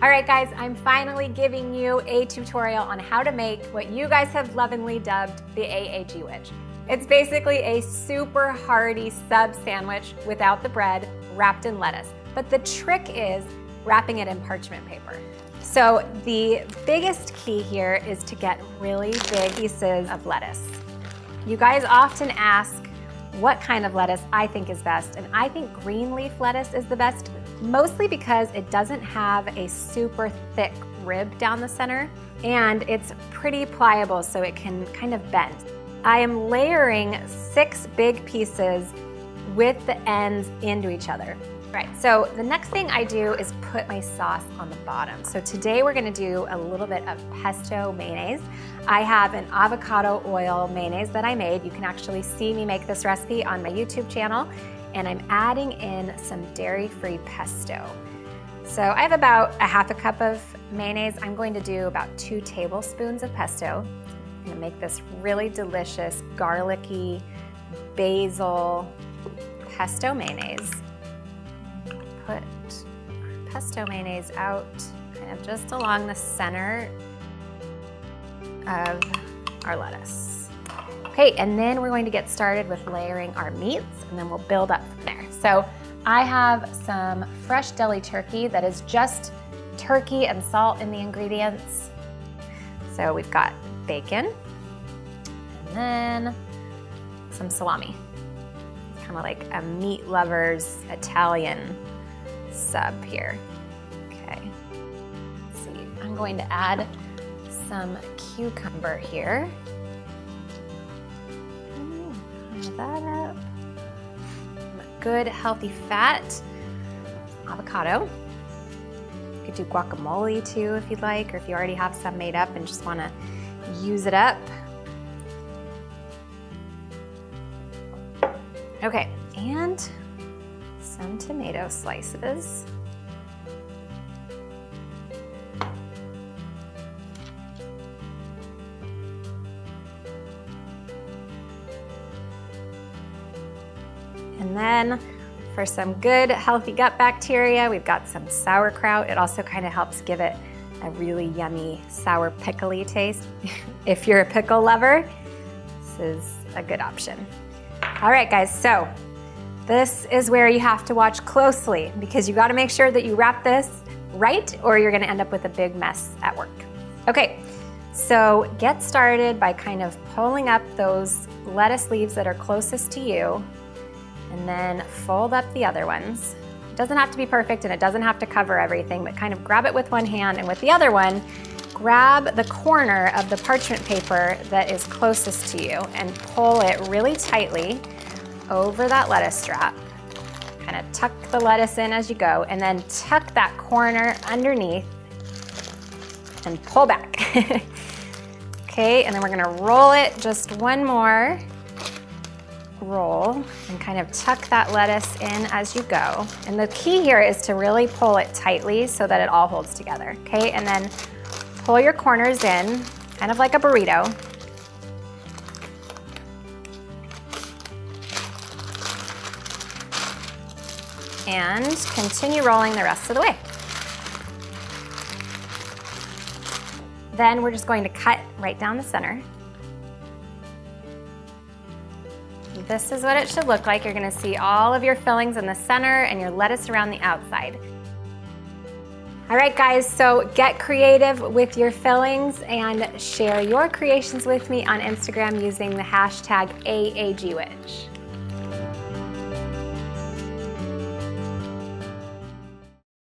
All right guys, I'm finally giving you a tutorial on how to make what you guys have lovingly dubbed the AAGwich. It's basically a super hearty sub sandwich without the bread, wrapped in lettuce. But the trick is wrapping it in parchment paper. So the biggest key here is to get really big pieces of lettuce. You guys often ask what kind of lettuce I think is best, and I think green leaf lettuce is the best, mostly because it doesn't have a super thick rib down the center, and it's pretty pliable so it can kind of bend. I am layering 6 big pieces with the ends into each other. Right, so the next thing I do is put my sauce on the bottom. So today we're gonna do a little bit of pesto mayonnaise. I have an avocado oil mayonnaise that I made. You can actually see me make this recipe on my YouTube channel, and I'm adding in some dairy-free pesto. So I have about a half a cup of mayonnaise. I'm going to do about 2 tablespoons of pesto. I'm gonna make this really delicious garlicky basil pesto mayonnaise. Put our pesto mayonnaise out kind of just along the center of our lettuce. Okay, and then we're going to get started with layering our meats, and then we'll build up from there. So I have some fresh deli turkey that is just turkey and salt in the ingredients. So we've got bacon, and then some salami. Kind of like a meat lover's Italian sub here. Okay, let's see. I'm going to add some cucumber here. Cover that up. Good healthy fat. Avocado. You could do guacamole too if you'd like, or if you already have some made up and just want to use it up. Okay, and some tomato slices. And then for some good healthy gut bacteria, we've got some sauerkraut. It also kind of helps give it a really yummy sour pickly taste. If you're a pickle lover, this is a good option. All right guys, so this is where you have to watch closely because you got to make sure that you wrap this right or you're going to end up with a big mess at work. Okay, so get started by kind of pulling up those lettuce leaves that are closest to you and then fold up the other ones. It doesn't have to be perfect and it doesn't have to cover everything, but kind of grab it with one hand, and with the other one, grab the corner of the parchment paper that is closest to you and pull it really tightly over that lettuce strap. Kind of tuck the lettuce in as you go, and then tuck that corner underneath and pull back. Okay, and then we're gonna roll it just one more roll and kind of tuck that lettuce in as you go. And the key here is to really pull it tightly so that it all holds together, okay? And then pull your corners in, kind of like a burrito. And continue rolling the rest of the way. Then we're just going to cut right down the center. This is what it should look like. You're gonna see all of your fillings in the center and your lettuce around the outside. All right guys, so get creative with your fillings and share your creations with me on Instagram using the hashtag AAGwich.